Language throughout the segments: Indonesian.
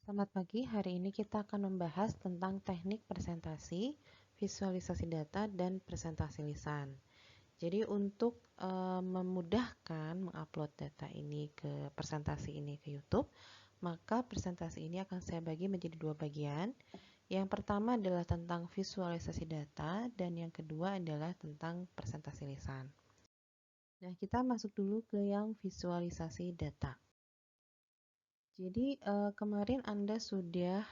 Selamat pagi, hari ini kita akan membahas tentang teknik presentasi, visualisasi data, dan presentasi lisan. Jadi untuk memudahkan mengupload data ini ke presentasi ini ke YouTube, maka presentasi ini akan saya bagi menjadi dua bagian. Yang pertama adalah tentang visualisasi data, dan yang kedua adalah tentang presentasi lisan. Nah, kita masuk dulu ke yang visualisasi data. Jadi kemarin Anda sudah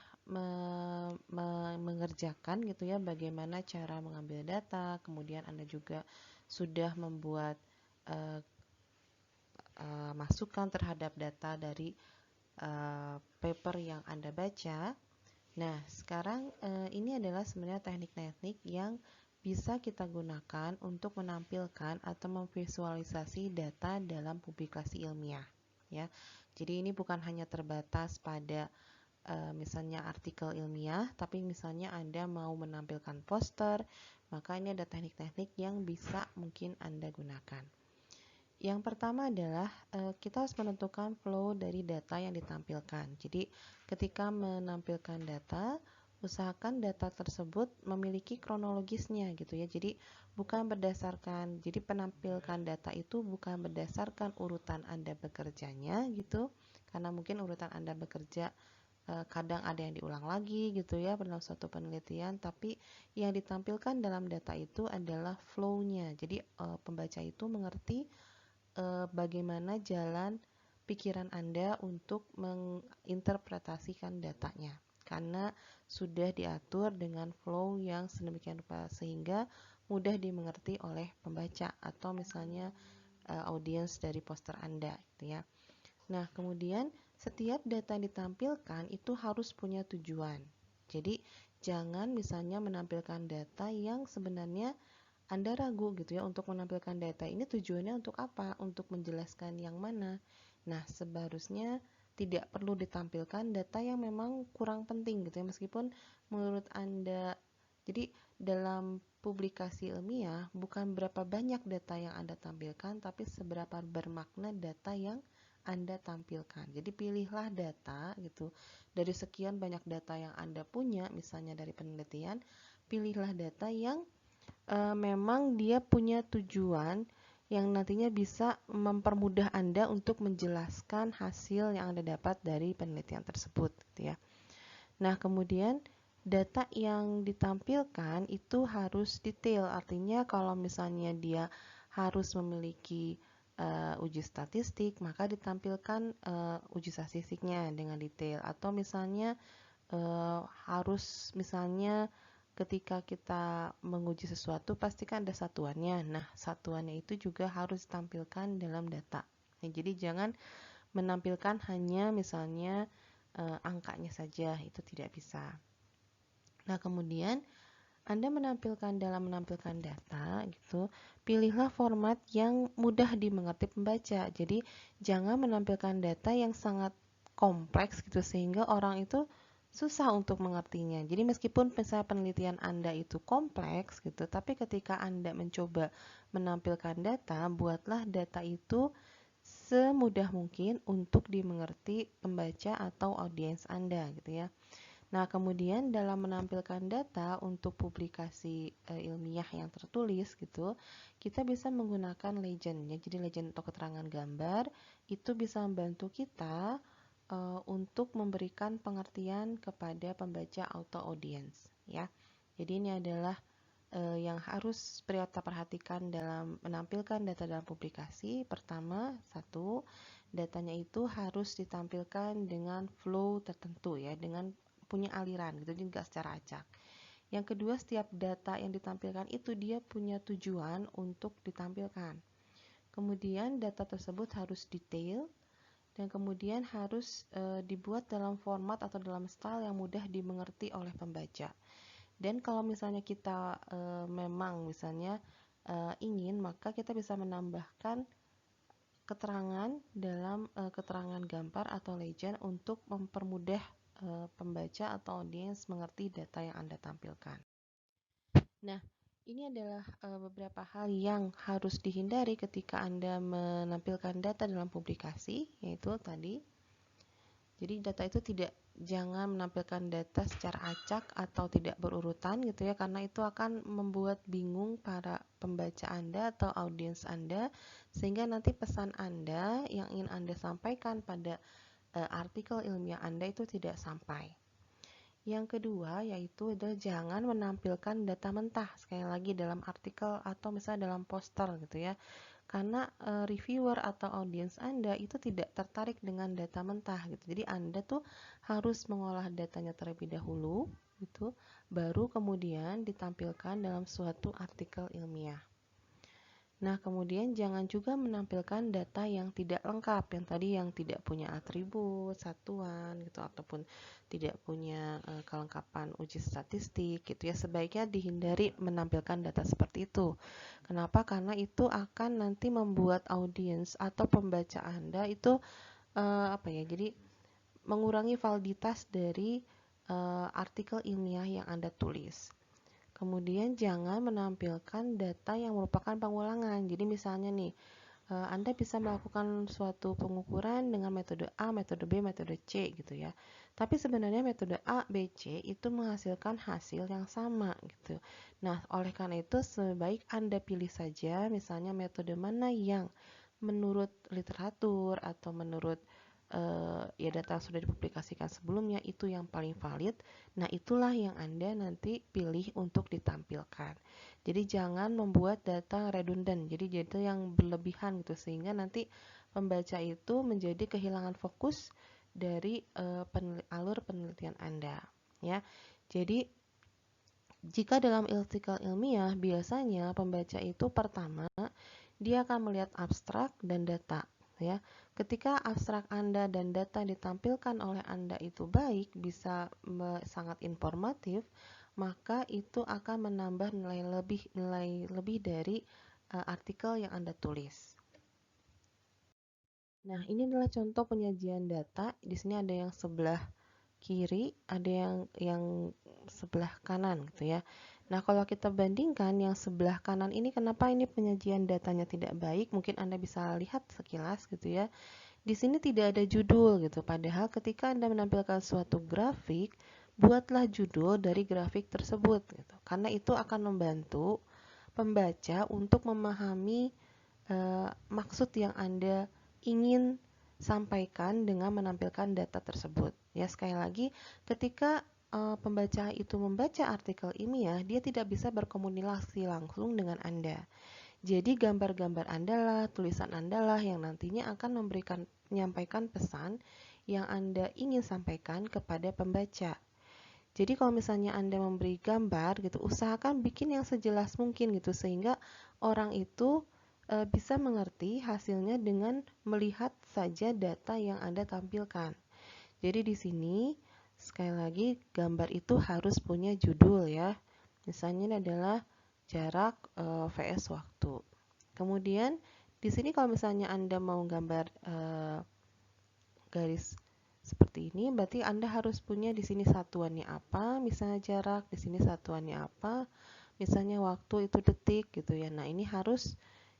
mengerjakan gitu ya bagaimana cara mengambil data, kemudian Anda juga sudah membuat uh, masukan terhadap data dari paper yang Anda baca. Nah, sekarang ini adalah sebenarnya teknik-teknik yang bisa kita gunakan untuk menampilkan atau memvisualisasi data dalam publikasi ilmiah, ya. Jadi ini bukan hanya terbatas pada misalnya artikel ilmiah, tapi misalnya Anda mau menampilkan poster, maka ini ada teknik-teknik yang bisa mungkin Anda gunakan. Yang pertama adalah kita harus menentukan flow dari data yang ditampilkan. Jadi ketika menampilkan data, usahakan data tersebut memiliki kronologisnya gitu ya. Jadi jadi penampilkan data itu bukan berdasarkan urutan Anda bekerjanya gitu. Karena mungkin urutan Anda bekerja kadang ada yang diulang lagi gitu ya dalam suatu penelitian, tapi yang ditampilkan dalam data itu adalah flow-nya. Jadi pembaca itu mengerti bagaimana jalan pikiran Anda untuk menginterpretasikan datanya. Karena sudah diatur dengan flow yang sedemikian rupa sehingga mudah dimengerti oleh pembaca atau misalnya audiens dari poster Anda gitu ya. Nah, kemudian setiap data yang ditampilkan itu harus punya tujuan. Jadi, jangan misalnya menampilkan data yang sebenarnya Anda ragu gitu ya untuk menampilkan data ini tujuannya untuk apa? Untuk menjelaskan yang mana? Nah, seharusnya tidak perlu ditampilkan data yang memang kurang penting gitu ya meskipun menurut Anda. Jadi, dalam publikasi ilmiah bukan berapa banyak data yang Anda tampilkan tapi seberapa bermakna data yang Anda tampilkan. Jadi pilihlah data gitu. Dari sekian banyak data yang Anda punya, misalnya dari penelitian, pilihlah data yang memang dia punya tujuan yang nantinya bisa mempermudah Anda untuk menjelaskan hasil yang Anda dapat dari penelitian tersebut gitu ya. Nah, kemudian data yang ditampilkan itu harus detail. Artinya kalau misalnya dia harus memiliki uji statistik, maka ditampilkan uji statistiknya dengan detail. Atau misalnya harus misalnya ketika kita menguji sesuatu pastikan ada satuannya. Nah, satuannya itu juga harus ditampilkan dalam data. Nah, jadi jangan menampilkan hanya misalnya angkanya saja, itu tidak bisa. Nah, kemudian Anda menampilkan data gitu, pilihlah format yang mudah dimengerti pembaca. Jadi, jangan menampilkan data yang sangat kompleks gitu sehingga orang itu susah untuk mengertinya. Jadi meskipun misalnya penelitian Anda itu kompleks gitu, tapi ketika Anda mencoba menampilkan data, buatlah data itu semudah mungkin untuk dimengerti pembaca atau audiens Anda gitu ya. Nah, kemudian dalam menampilkan data untuk publikasi ilmiah yang tertulis gitu, kita bisa menggunakan legend ya. Jadi legend atau keterangan gambar itu bisa membantu kita untuk memberikan pengertian kepada pembaca atau audiens ya. Jadi ini adalah yang harus kita perhatikan dalam menampilkan data dalam publikasi. Pertama, satu, datanya itu harus ditampilkan dengan flow tertentu ya, dengan punya aliran gitu, jadi nggak secara acak. Yang kedua, setiap data yang ditampilkan itu dia punya tujuan untuk ditampilkan. Kemudian data tersebut harus detail dan kemudian harus dibuat dalam format atau dalam style yang mudah dimengerti oleh pembaca. Dan kalau misalnya kita memang misalnya ingin, maka kita bisa menambahkan keterangan dalam keterangan gambar atau legend untuk mempermudah pembaca atau audiens mengerti data yang Anda tampilkan. Nah, ini adalah beberapa hal yang harus dihindari ketika Anda menampilkan data dalam publikasi, yaitu tadi Jadi data itu jangan menampilkan data secara acak atau tidak berurutan gitu ya, karena itu akan membuat bingung para pembaca Anda atau audiens Anda, sehingga nanti pesan Anda yang ingin Anda sampaikan pada artikel ilmiah Anda itu tidak sampai. Yang kedua yaitu adalah jangan menampilkan data mentah sekali lagi dalam artikel atau misalnya dalam poster gitu ya. Karena reviewer atau audiens Anda itu tidak tertarik dengan data mentah gitu. Jadi Anda tuh harus mengolah datanya terlebih dahulu gitu, baru kemudian ditampilkan dalam suatu artikel ilmiah. Nah, kemudian jangan juga menampilkan data yang tidak lengkap, yang tadi yang tidak punya atribut, satuan gitu, ataupun tidak punya kelengkapan uji statistik gitu ya. Sebaiknya dihindari menampilkan data seperti itu. Kenapa? Karena itu akan nanti membuat audiens atau pembaca Anda itu jadi mengurangi validitas dari artikel ilmiah yang Anda tulis. Kemudian jangan menampilkan data yang merupakan pengulangan. Jadi misalnya nih, Anda bisa melakukan suatu pengukuran dengan metode A, metode B, metode C gitu ya. Tapi sebenarnya metode A, B, C itu menghasilkan hasil yang sama gitu. Nah, oleh karena itu sebaik Anda pilih saja misalnya metode mana yang menurut literatur atau menurut ya data yang sudah dipublikasikan sebelumnya itu yang paling valid. Nah, itulah yang Anda nanti pilih untuk ditampilkan. Jadi jangan membuat data redundant, jadi data yang berlebihan gitu sehingga nanti pembaca itu menjadi kehilangan fokus dari alur penelitian Anda, ya. Jadi jika dalam artikel ilmiah biasanya pembaca itu pertama dia akan melihat abstrak dan data, ya. Ketika abstrak Anda dan data ditampilkan oleh Anda itu baik, bisa sangat informatif, maka itu akan menambah nilai lebih dari artikel yang Anda tulis. Nah, ini adalah contoh penyajian data. Di sini ada yang sebelah kiri, ada yang sebelah kanan gitu ya. Nah, kalau kita bandingkan yang sebelah kanan ini, kenapa ini penyajian datanya tidak baik? Mungkin Anda bisa lihat sekilas gitu ya. Di sini tidak ada judul gitu. Padahal ketika Anda menampilkan suatu grafik, buatlah judul dari grafik tersebut gitu. Karena itu akan membantu pembaca untuk memahami maksud yang Anda ingin sampaikan dengan menampilkan data tersebut. Ya, sekali lagi, ketika pembaca itu membaca artikel ilmiah, dia tidak bisa berkomunikasi langsung dengan Anda. Jadi gambar-gambar Anda lah, tulisan Anda lah yang nantinya akan menyampaikan pesan yang Anda ingin sampaikan kepada pembaca. Jadi kalau misalnya Anda memberi gambar gitu, usahakan bikin yang sejelas mungkin gitu sehingga orang itu bisa mengerti hasilnya dengan melihat saja data yang Anda tampilkan. Jadi di sini sekali lagi gambar itu harus punya judul ya. Misalnya ini adalah jarak vs waktu. Kemudian di sini kalau misalnya Anda mau gambar garis seperti ini, berarti Anda harus punya di sini satuannya apa, misalnya jarak, di sini satuannya apa, misalnya waktu itu detik gitu ya. Nah, ini harus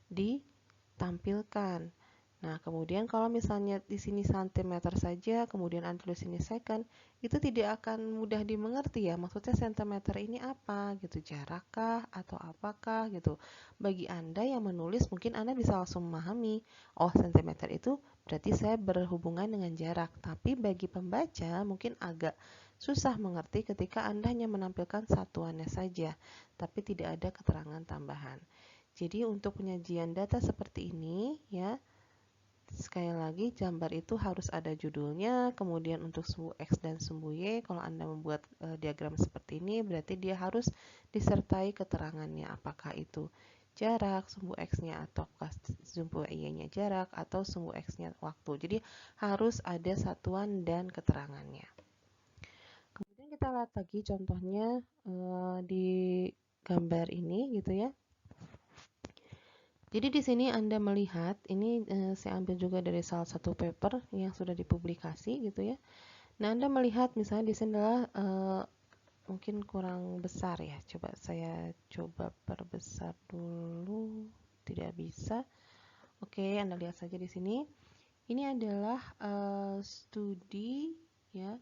ditampilkan. Nah, kemudian kalau misalnya di sini cm saja, kemudian Anda tulis ini second, itu tidak akan mudah dimengerti ya. Maksudnya cm ini apa gitu, jarakkah atau apakah gitu. Bagi Anda yang menulis mungkin Anda bisa langsung memahami, oh cm itu berarti saya berhubungan dengan jarak. Tapi bagi pembaca mungkin agak susah mengerti ketika Anda hanya menampilkan satuannya saja, tapi tidak ada keterangan tambahan. Jadi untuk penyajian data seperti ini ya, sekali lagi gambar itu harus ada judulnya, kemudian untuk sumbu X dan sumbu Y, kalau Anda membuat diagram seperti ini berarti dia harus disertai keterangannya, apakah itu jarak, sumbu X-nya atau sumbu Y-nya jarak atau sumbu X-nya waktu. Jadi harus ada satuan dan keterangannya. Kemudian kita lihat lagi contohnya di gambar ini gitu ya. Jadi di sini Anda melihat, ini saya ambil juga dari salah satu paper yang sudah dipublikasi gitu ya. Nah, Anda melihat misalnya di sini adalah mungkin kurang besar ya. Coba saya coba perbesar dulu, tidak bisa. Oke, Anda lihat saja di sini. Ini adalah studi ya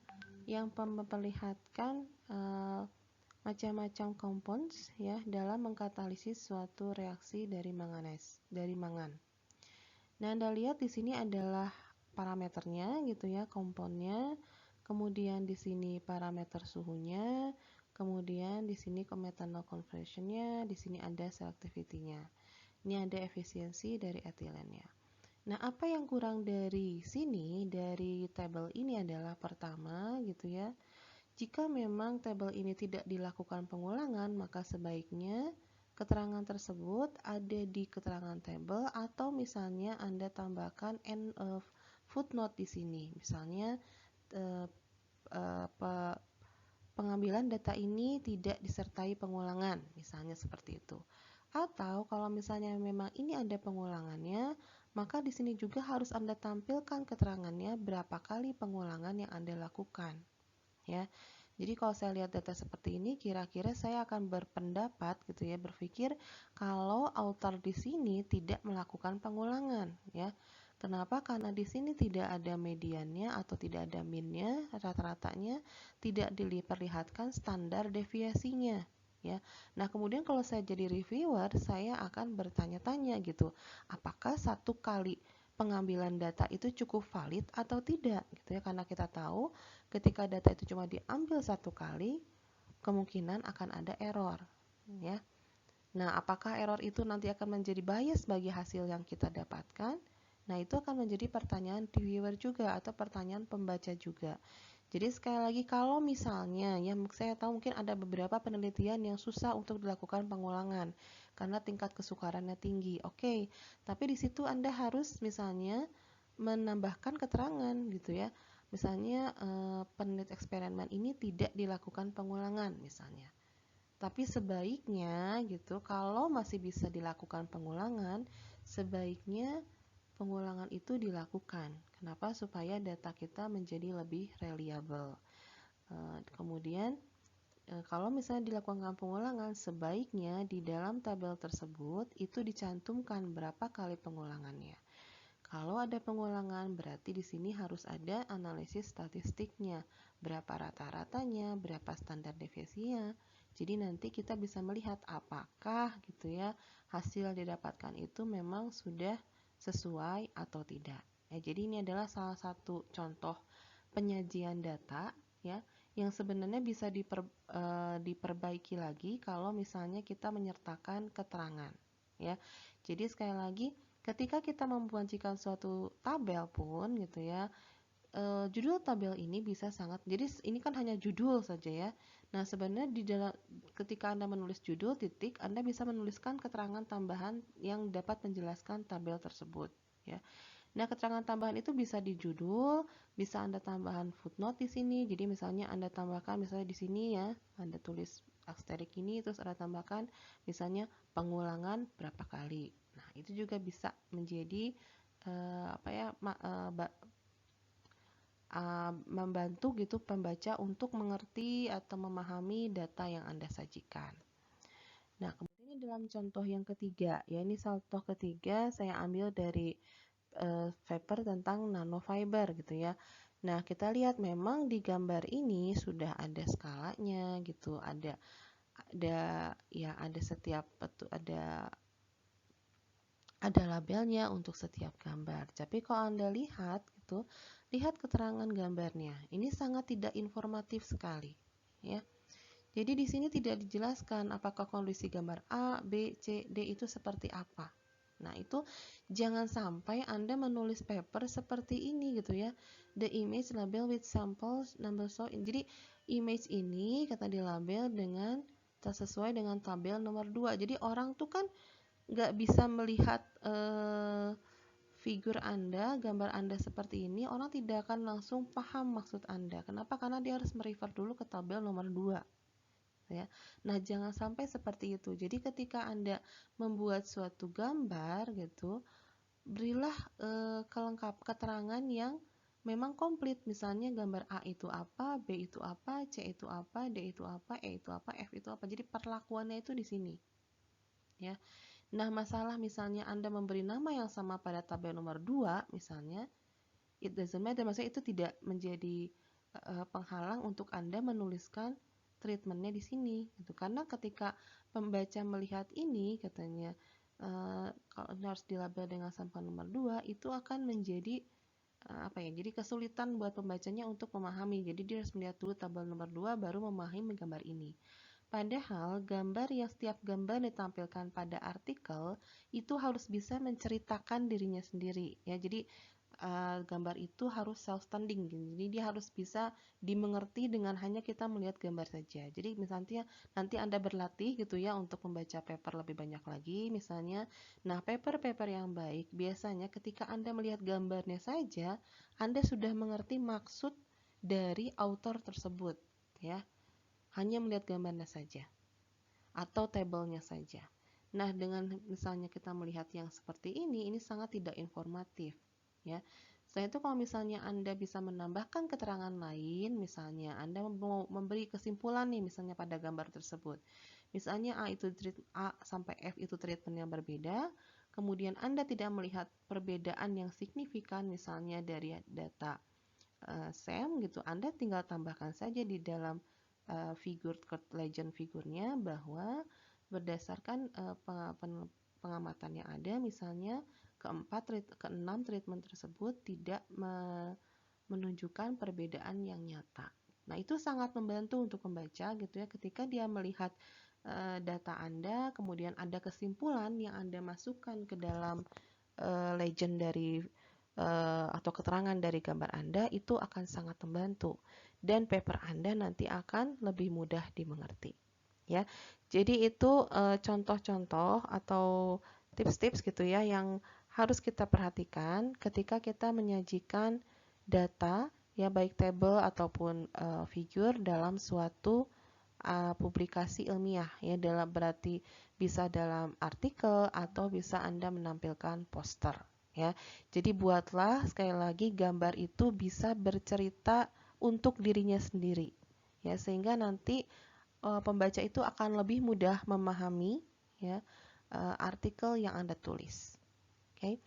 yang memperlihatkan macam-macam compounds ya dalam mengkatalisis suatu reaksi dari mangan. Nah, Anda lihat di sini adalah parameternya gitu ya, komponnya. Kemudian di sini parameter suhunya, kemudian di sini metanol conversionnya, di sini ada selectivity-nya. Ini ada efisiensi dari etilennya. Nah, apa yang kurang dari sini, dari tabel ini adalah pertama gitu ya, jika memang tabel ini tidak dilakukan pengulangan, maka sebaiknya keterangan tersebut ada di keterangan tabel atau misalnya Anda tambahkan footnote di sini. Misalnya pengambilan data ini tidak disertai pengulangan, misalnya seperti itu. Atau kalau misalnya memang ini ada pengulangannya, maka di sini juga harus Anda tampilkan keterangannya berapa kali pengulangan yang Anda lakukan. Ya. Jadi kalau saya lihat data seperti ini, kira-kira saya akan berpendapat gitu ya, berpikir kalau author di sini tidak melakukan pengulangan ya. Kenapa? Karena di sini tidak ada mediannya atau tidak ada minnya, rata-ratanya tidak diperlihatkan standar deviasinya ya. Nah, kemudian kalau saya jadi reviewer, saya akan bertanya-tanya gitu, apakah satu kali pengambilan data itu cukup valid atau tidak gitu ya, karena kita tahu ketika data itu cuma diambil satu kali, kemungkinan akan ada error ya. Nah, apakah error itu nanti akan menjadi bias bagi hasil yang kita dapatkan? Nah, itu akan menjadi pertanyaan reviewer juga atau pertanyaan pembaca juga. Jadi sekali lagi, kalau misalnya ya, saya tahu mungkin ada beberapa penelitian yang susah untuk dilakukan pengulangan karena tingkat kesukarannya tinggi. Oke, tapi di situ Anda harus misalnya menambahkan keterangan gitu ya. Misalnya penelitian eksperimen ini tidak dilakukan pengulangan misalnya. Tapi sebaiknya gitu, kalau masih bisa dilakukan pengulangan, sebaiknya pengulangan itu dilakukan. Kenapa? Supaya data kita menjadi lebih reliable. Kemudian kalau misalnya dilakukan pengulangan, sebaiknya di dalam tabel tersebut itu dicantumkan berapa kali pengulangannya. Kalau ada pengulangan, berarti di sini harus ada analisis statistiknya, berapa rata-ratanya, berapa standar deviasinya. Jadi nanti kita bisa melihat apakah gitu ya hasil yang didapatkan itu memang sudah sesuai atau tidak. Ya, jadi ini adalah salah satu contoh penyajian data ya yang sebenarnya bisa diperbaiki lagi kalau misalnya kita menyertakan keterangan ya. Jadi sekali lagi, ketika kita membagikan suatu tabel pun gitu ya, judul tabel ini bisa sangat, jadi ini kan hanya judul saja ya. Nah, sebenarnya di dalam ketika Anda menulis judul titik, Anda bisa menuliskan keterangan tambahan yang dapat menjelaskan tabel tersebut ya. Nah, keterangan tambahan itu bisa di judul, bisa Anda tambahkan footnote di sini. Jadi misalnya Anda tambahkan misalnya di sini ya, Anda tulis asterik ini terus Anda tambahkan misalnya pengulangan berapa kali. Nah, itu juga bisa menjadi membantu gitu pembaca untuk mengerti atau memahami data yang Anda sajikan. Nah, kemudian dalam contoh yang ketiga, ya ini contoh ketiga saya ambil dari paper tentang nanofiber gitu ya. Nah, kita lihat memang di gambar ini sudah ada skalanya gitu, ada ya ada setiap ada labelnya untuk setiap gambar. Tapi kalau Anda lihat gitu, lihat keterangan gambarnya. Ini sangat tidak informatif sekali, ya. Jadi di sini tidak dijelaskan apakah kondisi gambar A, B, C, D itu seperti apa. Nah, itu jangan sampai Anda menulis paper seperti ini gitu ya. The image label with samples number so. Jadi image ini kata dilabel dengan sesuai dengan tabel nomor 2. Jadi orang tuh kan nggak bisa melihat figur Anda, gambar Anda seperti ini, orang tidak akan langsung paham maksud Anda. Kenapa? Karena dia harus merefer dulu ke tabel nomor 2. Ya. Nah, jangan sampai seperti itu. Jadi ketika Anda membuat suatu gambar gitu, berilah keterangan yang memang komplit. Misalnya gambar A itu apa, B itu apa, C itu apa, D itu apa, E itu apa, F itu apa. Jadi perlakuannya itu di sini. Ya. Nah, masalah misalnya Anda memberi nama yang sama pada tabel nomor 2 misalnya, it doesn't matter, maksudnya itu tidak menjadi penghalang untuk Anda menuliskan treatmentnya di sini gitu. Karena ketika pembaca melihat ini katanya kalau ini harus dilabel dengan sampel nomor 2, itu akan menjadi jadi kesulitan buat pembacanya untuk memahami. Jadi dia harus melihat dulu tabel nomor 2 baru memahami gambar ini. Padahal gambar yang setiap gambar ditampilkan pada artikel itu harus bisa menceritakan dirinya sendiri ya. Jadi gambar itu harus self-standing gitu. Jadi dia harus bisa dimengerti dengan hanya kita melihat gambar saja. Jadi misalnya nanti Anda berlatih gitu ya untuk membaca paper lebih banyak lagi misalnya. Nah, paper-paper yang baik biasanya ketika Anda melihat gambarnya saja, Anda sudah mengerti maksud dari author tersebut ya. Hanya melihat gambarnya saja atau tabelnya saja. Nah, dengan misalnya kita melihat yang seperti ini sangat tidak informatif ya. Selain itu kalau misalnya Anda bisa menambahkan keterangan lain, misalnya Anda mau memberi kesimpulan nih misalnya pada gambar tersebut. Misalnya A sampai F itu treatment yang berbeda, kemudian Anda tidak melihat perbedaan yang signifikan misalnya dari data SEM gitu, Anda tinggal tambahkan saja di dalam figur legend figurnya bahwa berdasarkan pengamatan yang ada, misalnya keenam treatment tersebut tidak menunjukkan perbedaan yang nyata. Nah, itu sangat membantu untuk pembaca gitu ya, ketika dia melihat data Anda, kemudian ada kesimpulan yang Anda masukkan ke dalam legend dari atau keterangan dari gambar Anda, itu akan sangat membantu dan paper Anda nanti akan lebih mudah dimengerti ya. Jadi itu contoh-contoh atau tips-tips gitu ya yang harus kita perhatikan ketika kita menyajikan data ya, baik tabel ataupun figur dalam suatu publikasi ilmiah ya, dalam berarti bisa dalam artikel atau bisa Anda menampilkan poster ya. Jadi buatlah sekali lagi gambar itu bisa bercerita untuk dirinya sendiri ya, sehingga nanti pembaca itu akan lebih mudah memahami ya artikel yang Anda tulis. Oke.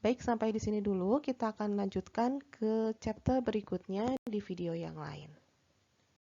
Baik, sampai di sini dulu. Kita akan lanjutkan ke chapter berikutnya di video yang lain.